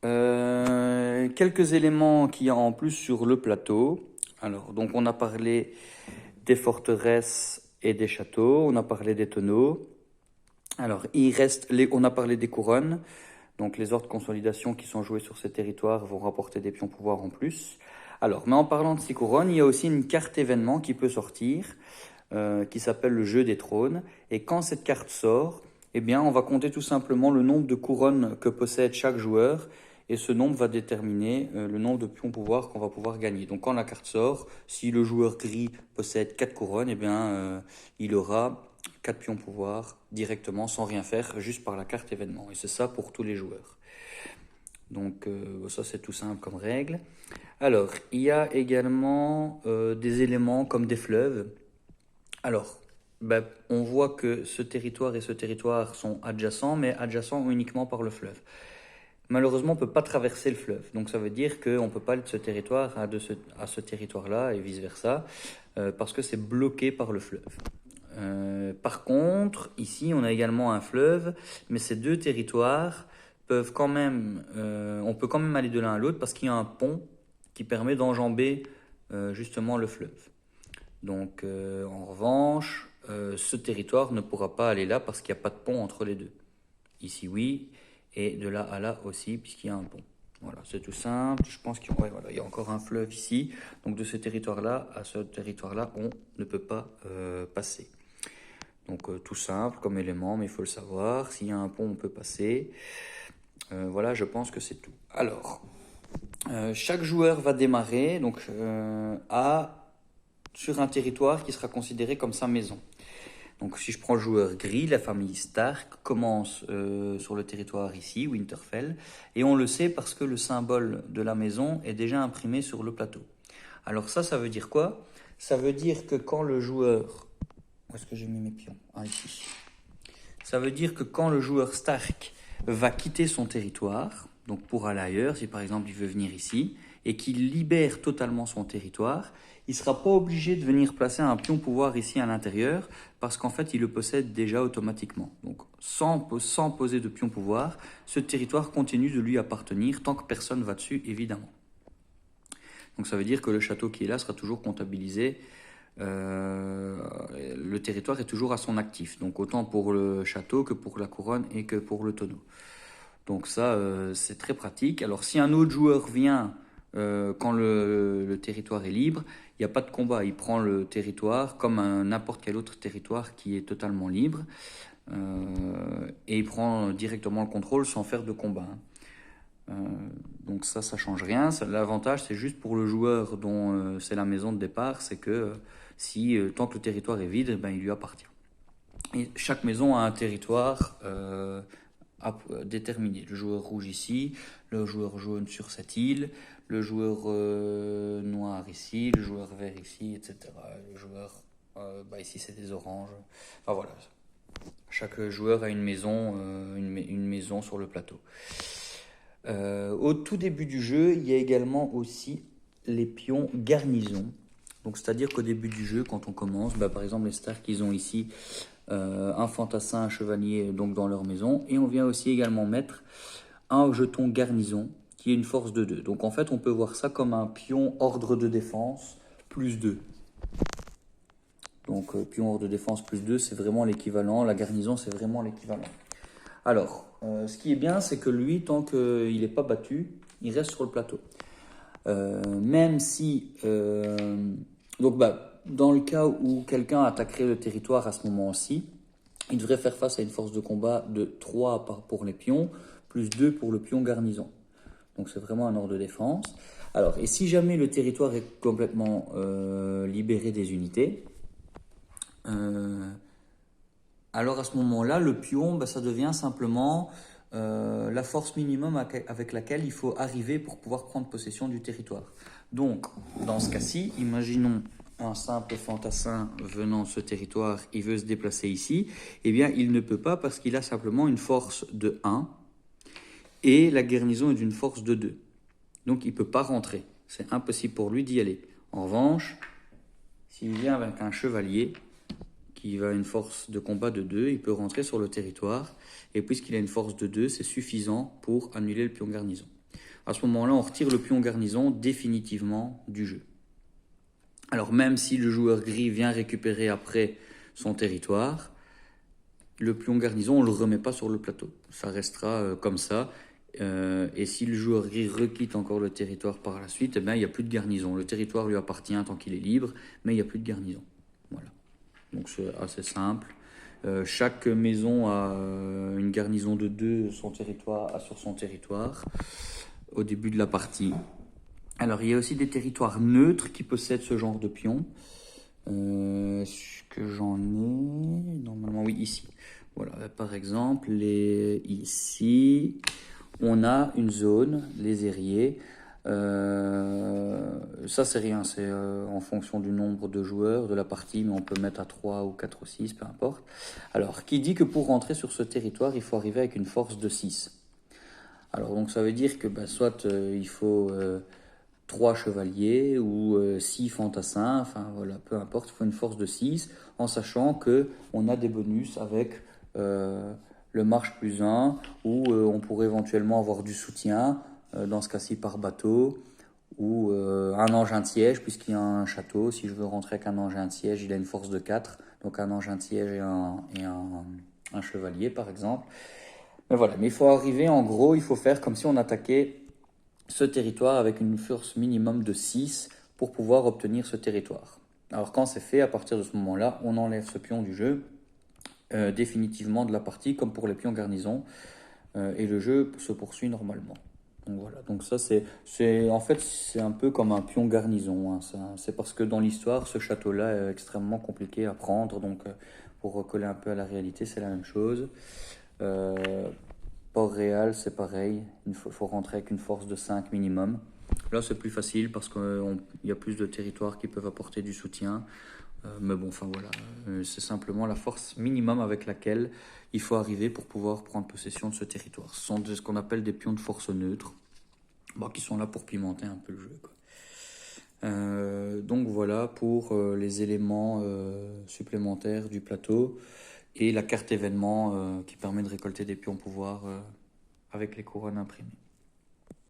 Quelques éléments qu'il y a en plus sur le plateau. Alors, donc on a parlé des forteresses et des châteaux, on a parlé des tonneaux. Alors, on a parlé des couronnes. Donc, les ordres de consolidation qui sont joués sur ces territoires vont rapporter des pions pouvoir en plus. Alors, mais en parlant de ces couronnes, il y a aussi une carte événement qui peut sortir, qui s'appelle le jeu des trônes. Et quand cette carte sort, eh bien, on va compter tout simplement le nombre de couronnes que possède chaque joueur. Et ce nombre va déterminer le nombre de pions pouvoir qu'on va pouvoir gagner. Donc, quand la carte sort, si le joueur gris possède 4 couronnes, eh bien, il aura 4 pions pouvoir directement sans rien faire, juste par la carte événement. Et c'est ça pour tous les joueurs. Donc ça c'est tout simple comme règle. Alors, il y a également des éléments comme des fleuves. Alors, ben, on voit que ce territoire et ce territoire sont adjacents, mais adjacents uniquement par le fleuve. Malheureusement, on ne peut pas traverser le fleuve. Donc ça veut dire qu'on ne peut pas aller de ce territoire à ce territoire-là et vice-versa, parce que c'est bloqué par le fleuve. Par contre, ici, on a également un fleuve, mais ces deux territoires peuvent quand même, on peut quand même aller de l'un à l'autre parce qu'il y a un pont qui permet d'enjamber justement le fleuve. Donc, en revanche, ce territoire ne pourra pas aller là parce qu'il n'y a pas de pont entre les deux. Ici, oui, et de là à là aussi, puisqu'il y a un pont. Voilà, c'est tout simple. Je pense qu'il y a encore un fleuve ici. Donc, de ce territoire-là à ce territoire-là, on ne peut pas passer. Donc tout simple comme élément, mais il faut le savoir. S'il y a un pont, on peut passer. Voilà, je pense que c'est tout. Alors, chaque joueur va démarrer sur un territoire qui sera considéré comme sa maison. Donc si je prends le joueur gris, la famille Stark commence sur le territoire ici, Winterfell, et on le sait parce que le symbole de la maison est déjà imprimé sur le plateau. Alors ça veut dire quoi? Ça veut dire que quand le joueur... Où est-ce que j'ai mis mes pions? Ah, ici. Ça veut dire que quand le joueur Stark va quitter son territoire, donc pour aller ailleurs, si par exemple il veut venir ici, et qu'il libère totalement son territoire, il ne sera pas obligé de venir placer un pion pouvoir ici à l'intérieur, parce qu'en fait il le possède déjà automatiquement. Donc sans poser de pion pouvoir, ce territoire continue de lui appartenir tant que personne ne va dessus, évidemment. Donc ça veut dire que le château qui est là sera toujours comptabilisé. Le territoire est toujours à son actif, donc autant pour le château que pour la couronne et que pour le tonneau. Donc ça, c'est très pratique. Alors si un autre joueur vient quand le territoire est libre, il n'y a pas de combat. Il prend le territoire comme n'importe quel autre territoire qui est totalement libre et il prend directement le contrôle sans faire de combat. Donc ça change rien. L'avantage, c'est juste pour le joueur dont c'est la maison de départ, c'est que tant que le territoire est vide, ben, il lui appartient. Et chaque maison a un territoire déterminé. Le joueur rouge ici, le joueur jaune sur cette île, le joueur noir ici, le joueur vert ici, etc. Le joueur, ici c'est des oranges. Enfin voilà. Chaque joueur a une maison, une maison sur le plateau. Au tout début du jeu, il y a également aussi les pions garnison. Donc, c'est-à-dire qu'au début du jeu, quand on commence, par exemple les Stark, ils ont ici un fantassin, un chevalier donc dans leur maison. Et on vient aussi également mettre un jeton garnison qui est une force de 2. Donc en fait, on peut voir ça comme un pion ordre de défense plus 2. Donc pion ordre de défense plus 2, c'est vraiment l'équivalent. La garnison, c'est vraiment l'équivalent. Alors, ce qui est bien, c'est que lui, tant qu'il n'est pas battu, il reste sur le plateau. Même si... dans le cas où quelqu'un attaquerait le territoire à ce moment-ci, il devrait faire face à une force de combat de 3 pour les pions, plus 2 pour le pion garnison. Donc c'est vraiment un ordre de défense. Alors, et si jamais le territoire est complètement libéré des unités, alors à ce moment-là, le pion, ça devient simplement la force minimum avec laquelle il faut arriver pour pouvoir prendre possession du territoire. Donc, dans ce cas-ci, imaginons un simple fantassin venant de ce territoire, il veut se déplacer ici, eh bien, il ne peut pas parce qu'il a simplement une force de 1 et la garnison est d'une force de 2. Donc, il ne peut pas rentrer. C'est impossible pour lui d'y aller. En revanche, s'il vient avec un chevalier qui a une force de combat de 2, il peut rentrer sur le territoire. Et puisqu'il a une force de 2, c'est suffisant pour annuler le pion garnison. à ce moment-là, on retire le pion garnison définitivement du jeu. Alors même si le joueur gris vient récupérer après son territoire, le pion garnison, on ne le remet pas sur le plateau. Ça restera comme ça. Et si le joueur gris requitte encore le territoire par la suite, eh bien, il n'y a plus de garnison. Le territoire lui appartient tant qu'il est libre, mais il n'y a plus de garnison. Voilà. Donc c'est assez simple. Chaque maison a une garnison de 2 sur son territoire au début de la partie. Alors il y a aussi des territoires neutres qui possèdent ce genre de pions. Que j'en ai normalement, oui, ici. Voilà, par exemple, ici, on a une zone, les airiers. Ça, c'est rien, c'est en fonction du nombre de joueurs de la partie, mais on peut mettre à 3 ou 4 ou 6, peu importe. Alors, qui dit que pour rentrer sur ce territoire, il faut arriver avec une force de 6. Alors, donc, ça veut dire que soit il faut 3 chevaliers ou 6 fantassins, enfin voilà, peu importe, il faut une force de 6, en sachant qu'on a des bonus avec le marche plus 1, ou on pourrait éventuellement avoir du soutien, dans ce cas-ci par bateau, ou un engin de siège, puisqu'il y a un château. Si je veux rentrer avec un engin de siège, il a une force de 4, donc un engin de siège et un chevalier par exemple. Mais voilà, mais il faut arriver, en gros, il faut faire comme si on attaquait ce territoire avec une force minimum de 6 pour pouvoir obtenir ce territoire. Alors quand c'est fait, à partir de ce moment-là, on enlève ce pion du jeu définitivement de la partie, comme pour les pions garnison, et le jeu se poursuit normalement. Donc voilà, donc ça en fait c'est un peu comme un pion garnison, hein, c'est parce que dans l'histoire ce château-là est extrêmement compliqué à prendre, donc pour recoller un peu à la réalité c'est la même chose. Port-Réal c'est pareil, il faut rentrer avec une force de 5 minimum. Là c'est plus facile parce qu'il y a plus de territoires qui peuvent apporter du soutien. Mais bon, enfin voilà, c'est simplement la force minimum avec laquelle il faut arriver pour pouvoir prendre possession de ce territoire. Ce sont ce qu'on appelle des pions de force neutre, qui sont là pour pimenter un peu le jeu, quoi. Donc voilà pour les éléments supplémentaires du plateau et la carte événement qui permet de récolter des pions pouvoir avec les couronnes imprimées.